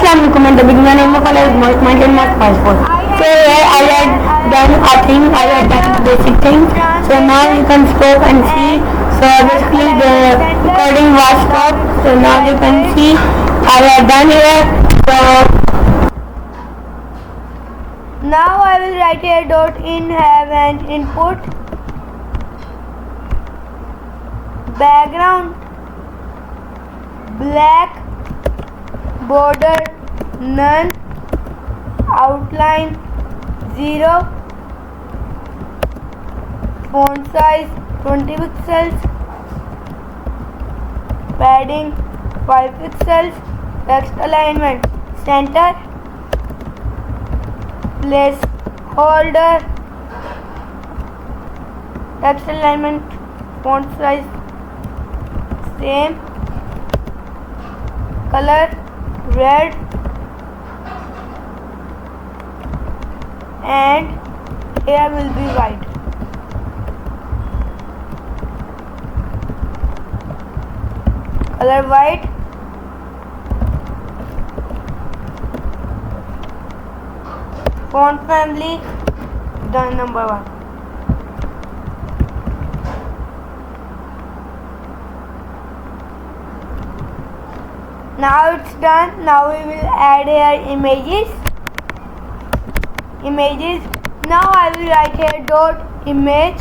can recommend the beginner name of color is most maintain my passport. So here I had done a thing, I had done the basic thing. So now you can stop and see. So basically the recording was stopped. So now you can see I have done here. So now I will write here dot in have an input background black border none outline 0 font size 20 pixels padding 5 pixels text alignment center placeholder text alignment font size same color red and here will be white. Color white. Font family done number 1. Now it's done. Now we will add here images. Now I will write here dot image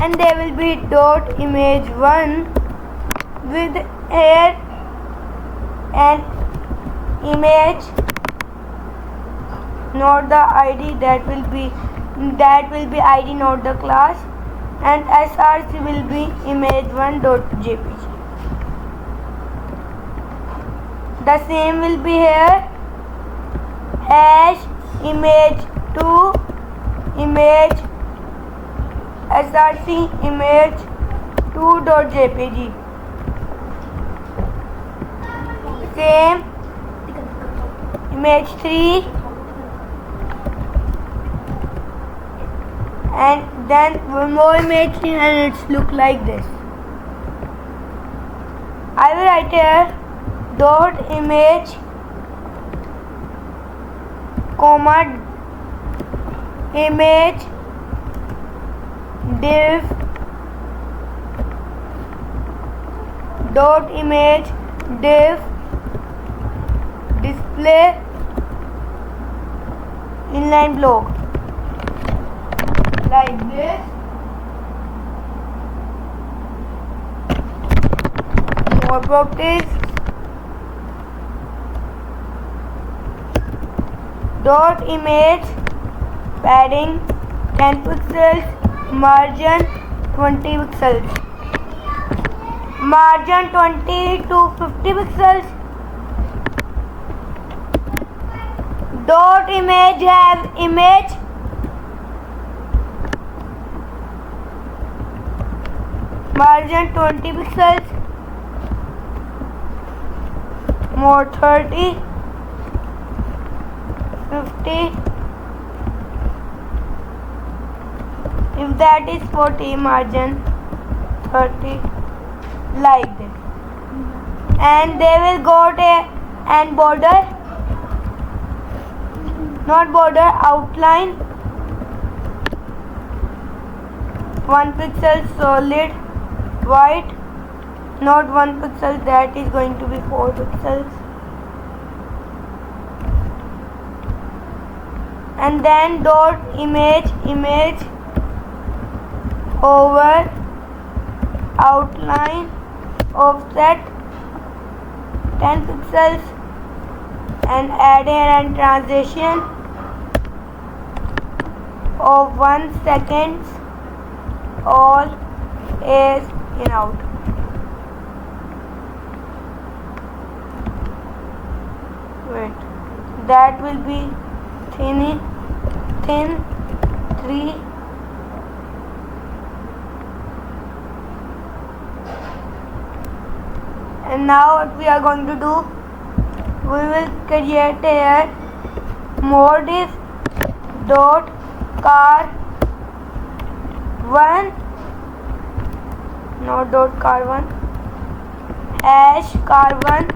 and there will be dot image 1 with here an image, not the id, that will be id, not the class, and src will be image1.jpg. The same will be here hash image2 image src image2.jpg. Same image 3 and then one more image 3 and it's look like this. I will write here dot image comma image div dot image div display inline block like this. More properties dot image padding 10 pixels margin 20 pixels margin 20 to 50 pixels. Dot image have image margin 20 pixels more 30 50 if that is 40 margin 30 like this, and they will go to and border, not border, outline 1 pixel solid white, not 1 pixel, that is going to be 4 pixels, and then dot image over outline offset 10 pixels and add here and transition of 1 second all is in out. Wait, that will be thin 3 and now what we are going to do, we will create here modif dot car 1, not dot car 1, hash car 1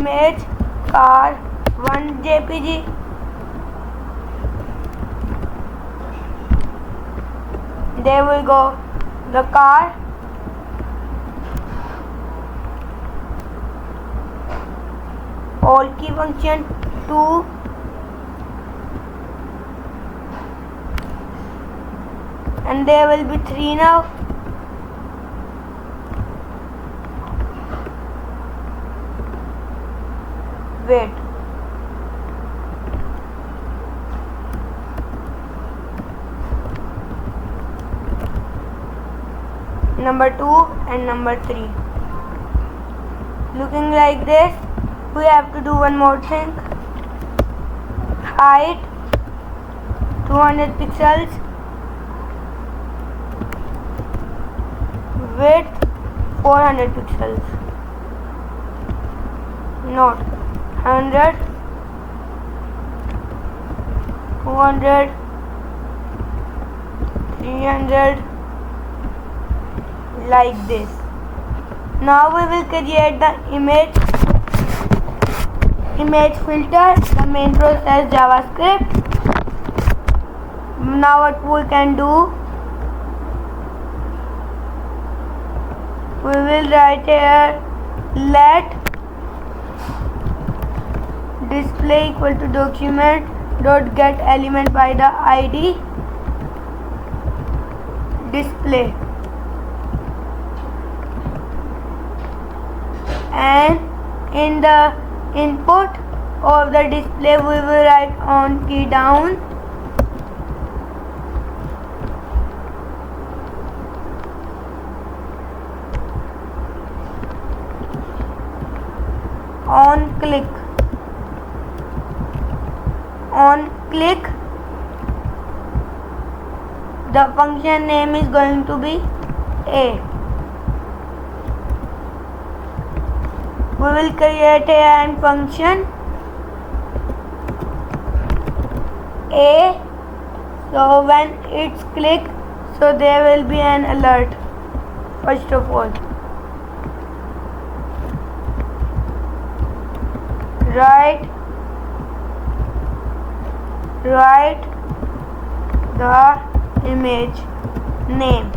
image car 1 jpg. There will go the car. All key function 2. And there will be 3 now. Wait. Number 2 and number 3. Looking like this. We have to do one more thing. Height 200 pixels. Width 400 pixels. Not 100, 200, 300, like this. Now we will create the image filter. The main process JavaScript. Now what we can do, we will write here let display equal to document dot get element by the id display, and in the input of the display we will write on key down on click. The function name is going to be a. We will create a function a. So when it's clicked, so there will be an alert. First of all, write the image name.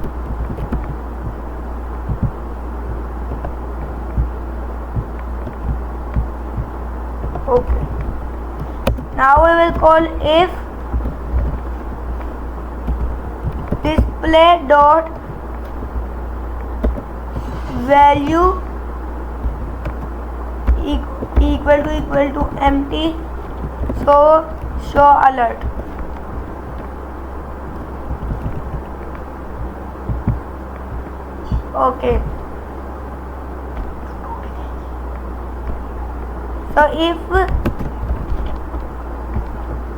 Okay. Now we will call if display dot value equal to empty, so show alert. Okay. So if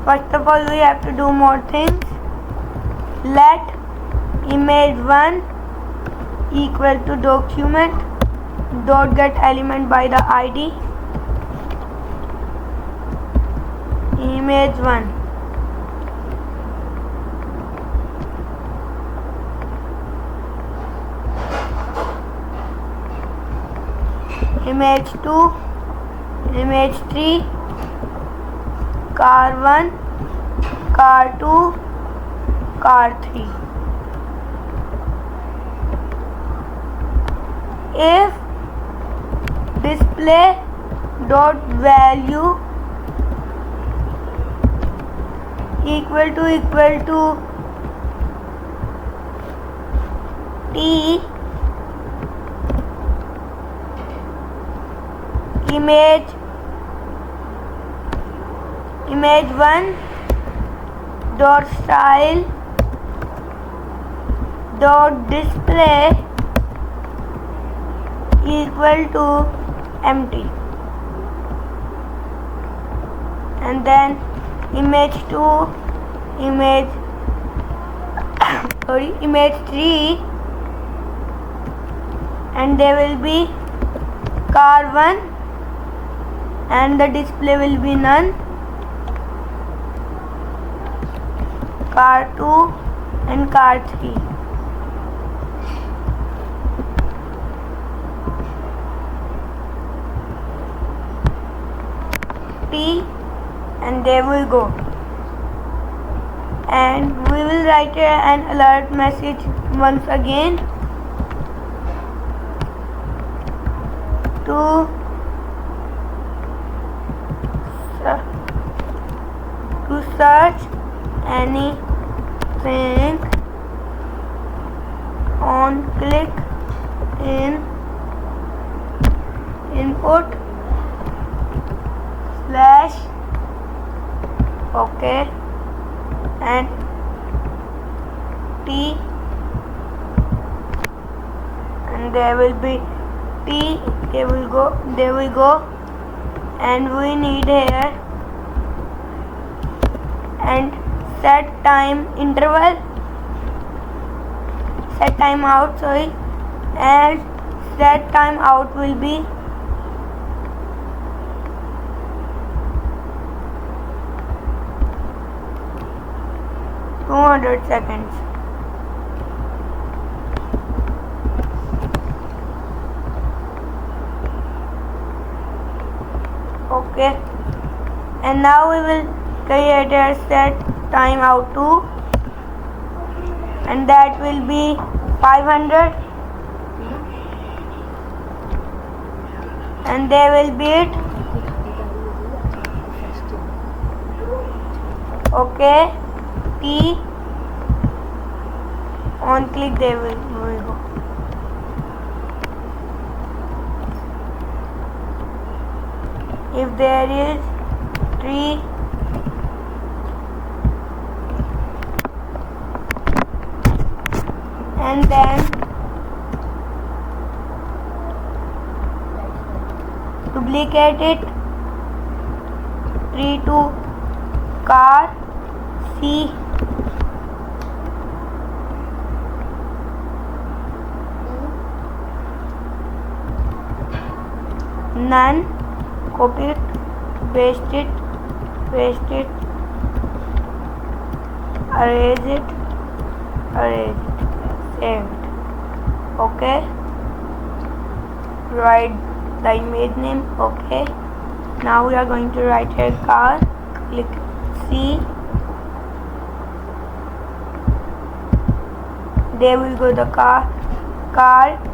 first of all we have to do more things. Let image1 equal to document dot get element by the id image1. Image2, image3, car1, car2, car3. If display dot value equal to t image1 dot style dot display equal to empty, and then image2 image3, and there will be car1 and the display will be none, car2 and car3. T, and they will go. And we will write an alert message once again to search anything on click in input slash okay and T, and there will be T, they will go, and we need here and set time interval, set time out, sorry, and set time out will be seconds. Okay, and now we will create a set time out to, and that will be 500, and they will be it. Okay, T, on click they will go. If there is tree, and then duplicate it, tree to car, C, none, copy it, paste it, erase it, save it. Okay, write the image name. Okay, now we are going to write here car, click C, there will go the car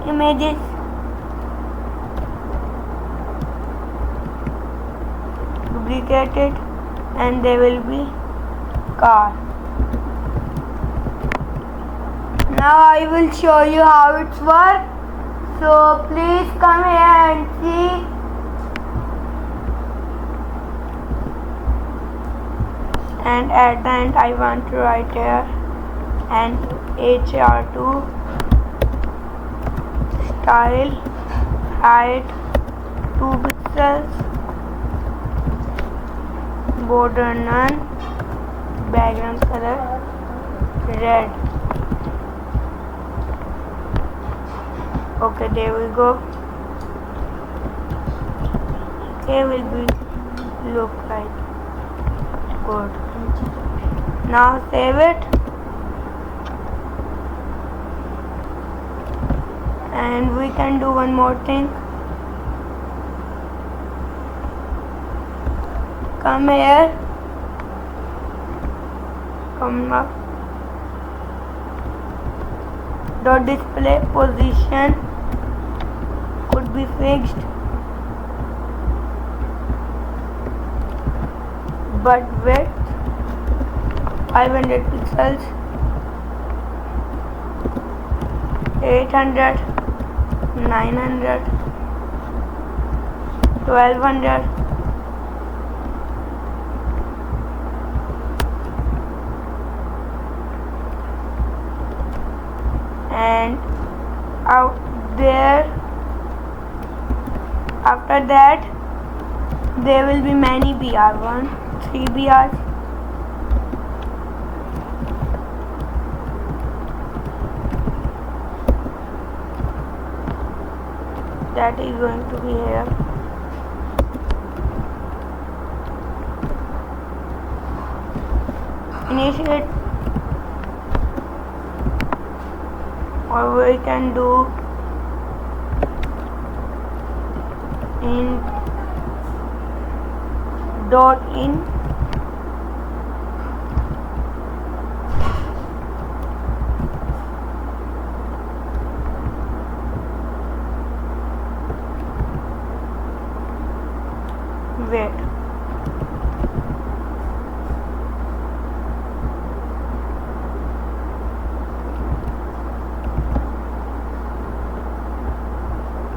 images, duplicate it, and there will be car. Now I will show you how it's work. So please come here and see. And at the end I want to write here an HR2 style height 2 pixels, border none, background color red. Okay, there we go. Okay, will be look like good. Now save it, and we can do one more thing. Come here, come up, dot display position could be fixed, but width 500 pixels, 800, 900, 1200, and out there, after that there will be many BR, 3 BRs, that is going to be here. Initiate, or we can do in dot in wait.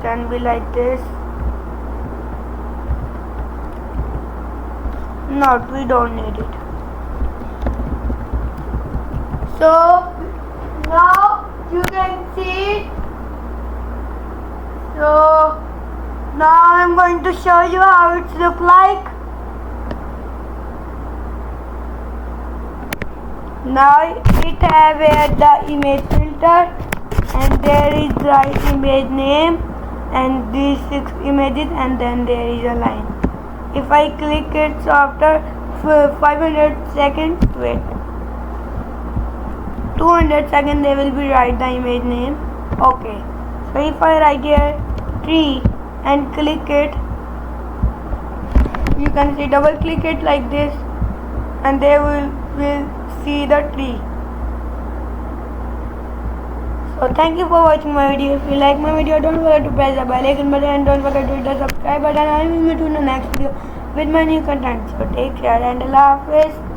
Can be like this. Not, we don't need it. So now you can see. So now I'm going to show you how it looks like. Now it have here the image filter, and there is the image name and these 6 images, and then there is a line. If I click it, so after 500 seconds, wait, 200 seconds, they will be write the image name. Okay, so if I write here tree and click it, you can see, double click it like this, and they will see the tree. So thank you for watching my video. If you like my video, don't forget to press the bell icon button and don't forget to hit the subscribe button. I will meet you in the next video with my new content. So take care and Allah Hafiz.